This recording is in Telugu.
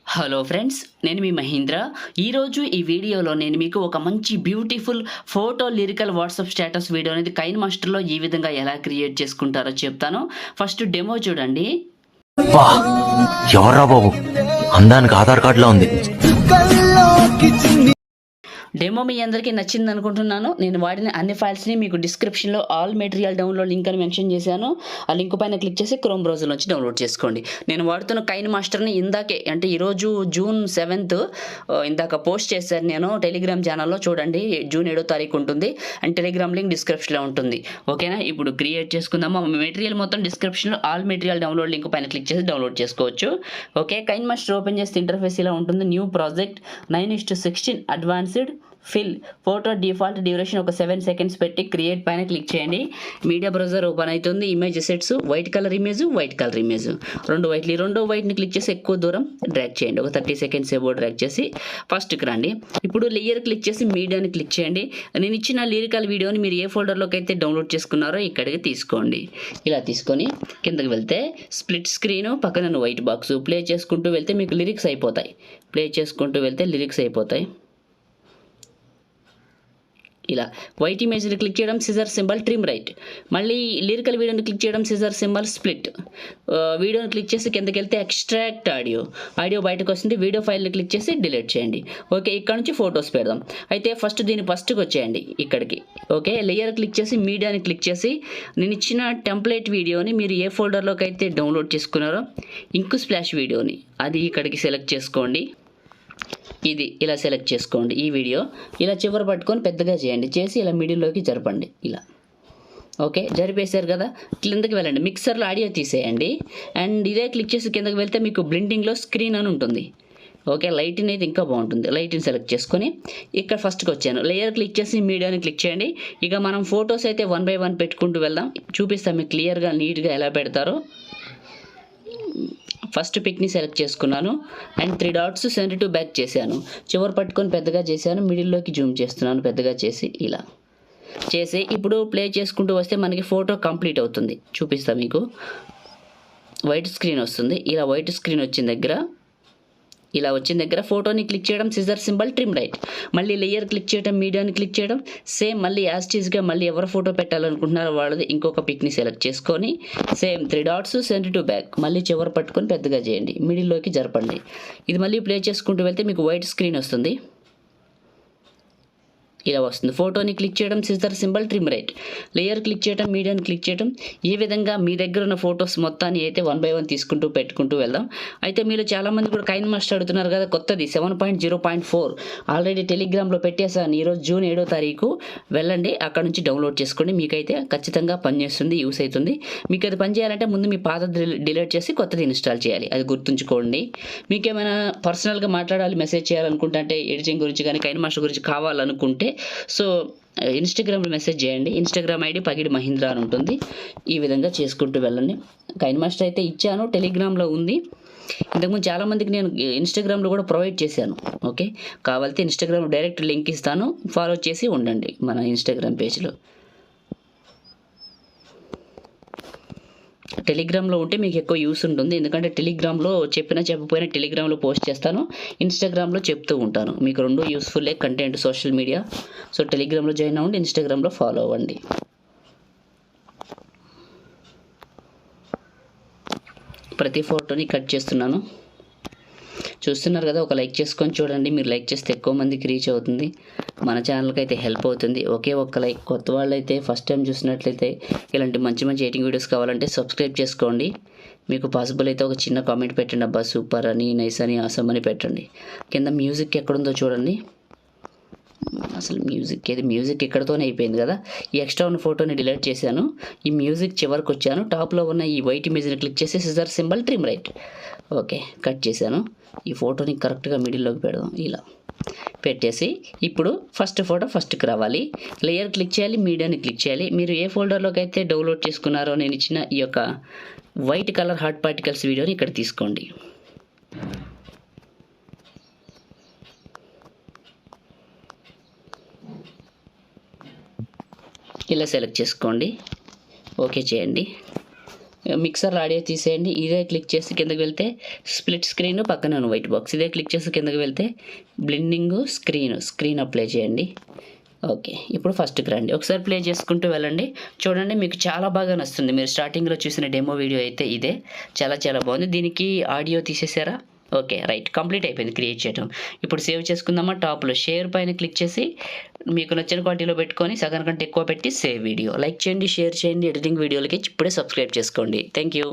హలో ఫ్రెండ్స్, నేను మీ మహేంద్ర. ఈరోజు ఈ వీడియోలో నేను మీకు ఒక మంచి beautiful photo lyrical WhatsApp status video అనేది కైన్ మాస్టర్లో ఈ విధంగా ఎలా క్రియేట్ చేసుకుంటారో చెప్తాను. ఫస్ట్ డెమో చూడండి. ఎవర్రా బాబు, అందానికి ఆధార్ కార్డులో ఉంది. డెమో మీ అందరికీ నచ్చింది అనుకుంటున్నాను. నేను వాడిన అన్ని ఫైల్స్ని మీకు డిస్క్రిప్షన్లో ఆల్ మెటీరియల్ డౌన్లోడ్ లింక్ అని మెన్షన్ చేశాను. ఆ లింక్ పైన క్లిక్ చేసి క్రోమ్ బ్రౌజర్ నుంచి డౌన్లోడ్ చేసుకోండి. నేను వాడుతున్న కైన్ మాస్టర్ని ఇందాకే, అంటే ఈరోజు జూన్ 7th ఇందాక పోస్ట్ చేశాను నేను టెలిగ్రామ్ ఛానల్లో. చూడండి, జూన్ 7వ తారీఖు ఉంటుంది అండ్ టెలిగ్రామ్ లింక్ డిస్క్రిప్షన్లో ఉంటుంది. ఓకేనా, ఇప్పుడు క్రియేట్ చేసుకుందాము. మెటీరియల్ మొత్తం డిస్క్రిప్షన్లో ఆల్ మెటీరియల్ డౌన్లోడ్ లింక్ పైన క్లిక్ చేసి డౌన్లోడ్ చేసుకోవచ్చు. ఓకే, కైన్ మాస్టర్ ఓపెన్ చేస్తే ఇంటర్ఫేస్ ఇలా ఉంటుంది. New project 9:16 advanced fill photo default duration ఒక 7 seconds పెట్టి క్రియేట్ పైన క్లిక్ చేయండి. మీడియా బ్రౌజర్ ఓపెన్ అవుతుంది. Image sets white colour image రెండు వైట్ని క్లిక్ చేసి ఎక్కువ దూరం డ్రాగ్ చేయండి. ఒక 30 seconds ఏవో డ్రాగ్ చేసి ఫస్ట్కి రండి. ఇప్పుడు లేయర్ క్లిక్ చేసి మీడియాని క్లిక్ చేయండి. నేను ఇచ్చిన లిరికల్ వీడియోని మీరు ఏ ఫోల్డర్లోకి అయితే డౌన్లోడ్ చేసుకున్నారో ఇక్కడికి తీసుకోండి. ఇలా తీసుకొని కిందకి వెళ్తే స్ప్లిట్ స్క్రీన్ పక్కన వైట్ బాక్స్ ప్లే చేసుకుంటూ వెళ్తే మీకు లిరిక్స్ అయిపోతాయి. ఇలా వైట్ ఇమేజ్ని క్లిక్ చేయడం, సిజర్ సింబల్ ట్రిమ్ రైట్. మళ్ళీ లిరికల్ వీడియోని క్లిక్ చేయడం, సిజర్ సింబల్ స్ప్లిట్. వీడియోని క్లిక్ చేసి కిందకి వెళ్తే ఎక్స్ట్రాక్ట్ ఆడియో బయటకు వస్తుంది. వీడియో ఫైల్ని క్లిక్ చేసి డిలీట్ చేయండి. ఓకే, ఇక్కడ నుంచి ఫొటోస్ పెడదాం. అయితే ఫస్ట్కి వచ్చేయండి ఇక్కడికి. ఓకే, లేయర్ క్లిక్ చేసి మీడియాని క్లిక్ చేసి నేను ఇచ్చిన టెంప్లెట్ వీడియోని మీరు ఏ ఫోల్డర్లోకి అయితే డౌన్లోడ్ చేసుకున్నారో ఇంకు స్ప్లాష్ వీడియోని అది ఇక్కడికి సెలెక్ట్ చేసుకోండి. ఇది ఇలా సెలెక్ట్ చేసుకోండి. ఈ వీడియో ఇలా చివరి పట్టుకొని పెద్దగా చేసి ఇలా మిడిల్లోకి జరపండి. ఇలా ఓకే, జరిపేశారు కదా. కిందకి వెళ్ళండి, మిక్సర్లో ఆడియో తీసేయండి. అండ్ ఇదే క్లిక్ చేసి కిందకి వెళ్తే మీకు బ్లిండింగ్లో స్క్రీన్ అని ఉంటుంది. ఓకే, లైట్ని అయితే ఇంకా బాగుంటుంది. లైట్ని సెలెక్ట్ చేసుకొని ఇక్కడ ఫస్ట్కి వచ్చాను. లేయర్ క్లిక్ చేసి మీడియాని క్లిక్ చేయండి. ఇక మనం ఫొటోస్ అయితే 1 by 1 పెట్టుకుంటూ వెళ్దాం. చూపిస్తాం మీకు క్లియర్గా నీట్గా ఎలా పెడతారో. ఫస్ట్ పిక్ని సెలెక్ట్ చేసుకున్నాను and 3 dots send to back చేశాను. చివరి పట్టుకొని పెద్దగా చేశాను. మిడిల్లోకి జూమ్ చేస్తున్నాను పెద్దగా చేసి. ఇలా చేసి ఇప్పుడు ప్లే చేసుకుంటూ వస్తే మనకి ఫోటో కంప్లీట్ అవుతుంది. చూపిస్తాను మీకు. వైట్ స్క్రీన్ వస్తుంది. ఇలా వైట్ స్క్రీన్ వచ్చిన దగ్గర ఫోటోని క్లిక్ చేయడం, సిజర్ సింబల్ ట్రిమ్ రైట్. మళ్ళీ లేయర్ క్లిక్ చేయడం, మీడియాని క్లిక్ చేయడం. సేమ్ మళ్ళీ యాజ్ టీజ్గా మళ్ళీ ఎవరు ఫోటో పెట్టాలనుకుంటున్నారో వాళ్ళది ఇంకొక పిక్ని సెలెక్ట్ చేసుకొని same 3 dots send to back. మళ్ళీ చివరి పట్టుకొని పెద్దగా చేయండి, మిడిల్లోకి జరపండి. ఇది మళ్ళీ ప్లే చేసుకుంటూ వెళ్తే మీకు వైట్ స్క్రీన్ వస్తుంది. ఇలా వస్తుంది. ఫోటోని క్లిక్ చేయడం, scissor symbol trim right. Layer click చేయడం, మీడియాని క్లిక్ చేయడం. ఈ విధంగా మీ దగ్గర ఉన్న ఫొటోస్ మొత్తాన్ని అయితే 1 by 1 తీసుకుంటూ పెట్టుకుంటూ వెళ్దాం. అయితే మీరు చాలామంది కూడా కైన్ మాస్టర్ అడుగుతున్నారు కదా, కొత్తది 7.0.4 ఆల్రెడీ టెలిగ్రామ్లో పెట్టేశాను. ఈరోజు జూన్ 7వ తారీఖు వెళ్ళండి, అక్కడ నుంచి డౌన్లోడ్ చేసుకోండి. మీకైతే ఖచ్చితంగా పనిచేస్తుంది, యూస్ అవుతుంది. మీకు అది పని చేయాలంటే ముందు మీ పాత డిలీట్ చేసి కొత్తది ఇన్స్టాల్ చేయాలి. అది గుర్తుంచుకోండి. మీకేమైనా పర్సనల్గా మాట్లాడాలి, మెసేజ్ చేయాలనుకుంటే, అంటే ఎడిటింగ్ గురించి కానీ కైన్ మాస్టర్ గురించి కావాలనుకుంటే సో ఇన్స్టాగ్రామ్లో మెసేజ్ చేయండి. ఇన్స్టాగ్రామ్ ఐడి పగిడి మహీంద్ర అని ఉంటుంది. ఈ విధంగా చేసుకుంటూ వెళ్ళండి. కైన్ మాస్టర్ అయితే ఇచ్చాను, టెలిగ్రామ్లో ఉంది. ఇంతకుముందు చాలామందికి నేను ఇన్స్టాగ్రామ్లో కూడా ప్రొవైడ్ చేశాను. ఓకే, కావాలంటే ఇన్స్టాగ్రామ్ డైరెక్ట్ లింక్ ఇస్తాను, ఫాలో చేసి ఉండండి మన ఇన్స్టాగ్రామ్ పేజ్లో. టెలిగ్రామ్లో ఉంటే మీకు ఎక్కువ యూస్ ఉంటుంది. ఎందుకంటే టెలిగ్రామ్లో చెప్పకపోయినా టెలిగ్రామ్లో పోస్ట్ చేస్తాను, ఇన్స్టాగ్రామ్లో చెప్తూ ఉంటాను. మీకు రెండు యూస్ఫుల్లే కంటెంట్, సోషల్ మీడియా. సో టెలిగ్రామ్లో జాయిన్ అవ్వండి, ఇన్స్టాగ్రామ్లో ఫాలో అవ్వండి. ప్రతి ఫోటోని కట్ చేస్తున్నాను. చూస్తున్నారు కదా, ఒక లైక్ చేసుకొని చూడండి. మీరు లైక్ చేస్తే ఎక్కువ మందికి రీచ్ అవుతుంది, మన ఛానల్కి అయితే హెల్ప్ అవుతుంది. ఒకే ఒక్క లైక్. కొత్త వాళ్ళు అయితే ఫస్ట్ టైం చూసినట్లయితే ఇలాంటి మంచి ఎడిటింగ్ వీడియోస్ కావాలంటే సబ్స్క్రైబ్ చేసుకోండి. మీకు పాసిబుల్ అయితే ఒక చిన్న కామెంట్ పెట్టండి, అబ్బా సూపర్ అని, నైస్ అని, ఆసమ్ అని పెట్టండి. కింద మ్యూజిక్ ఎక్కడుందో చూడండి. అసలు మ్యూజిక్ ఎక్కడితోనే అయిపోయింది కదా. ఈ ఎక్స్ట్రా ఉన్న ఫోటోని డిలీట్ చేశాను. ఈ మ్యూజిక్ చివరికి వచ్చాను. టాప్లో ఉన్న ఈ వైట్ ఇమేజ్ని క్లిక్ చేసి scissor symbol trim right. Okay, cut చేశాను. ఈ ఫోటోని కరెక్ట్గా మిడిల్లోకి పెడదాం. ఇలా పెట్టేసి ఇప్పుడు ఫస్ట్ ఫోటో ఫస్ట్కి రావాలి. లేయర్ క్లిక్ చేయాలి, మీడియాని క్లిక్ చేయాలి. మీరు ఏ ఫోల్డర్లోకి అయితే డౌన్లోడ్ చేసుకున్నారో నేను ఇచ్చిన ఈ యొక్క వైట్ కలర్ హార్ట్ పార్టికల్స్ వీడియోని ఇక్కడ తీసుకోండి. ఇలా సెలెక్ట్ చేసుకోండి, ఓకే చేయండి. మిక్సర్ ఆడియో తీసేయండి. ఇదే క్లిక్ చేసి కిందకి వెళ్తే స్ప్లిట్ స్క్రీన్, పక్కనే ఉన్న వైట్ బాక్స్. ఇదే క్లిక్ చేసి కిందకి వెళ్తే బ్లెండింగ్ స్క్రీన్ అప్లై చేయండి. ఓకే, ఇప్పుడు ఫస్ట్కి రండి. ఒకసారి ప్లే చేసుకుంటూ వెళ్ళండి. చూడండి, మీకు చాలా బాగా నచ్చుతుంది. మీరు స్టార్టింగ్లో చూసిన డెమో వీడియో అయితే ఇదే. చాలా చాలా బాగుంది. దీనికి ఆడియో తీసేసారా? ఓకే, రైట్, కంప్లీట్ అయిపోయింది క్రియేట్ చేయడం. ఇప్పుడు సేవ్ చేసుకుందామా? టాప్లో షేర్ పైన క్లిక్ చేసి మీకు నచ్చిన క్వాలిటీలో పెట్టుకొని సగం కంటే ఎక్కువ పెట్టి సేవ్ వీడియో. లైక్ చేయండి, షేర్ చేయండి. ఎడిటింగ్ వీడియోలకి ఇప్పుడే సబ్స్క్రైబ్ చేసుకోండి. Thank you.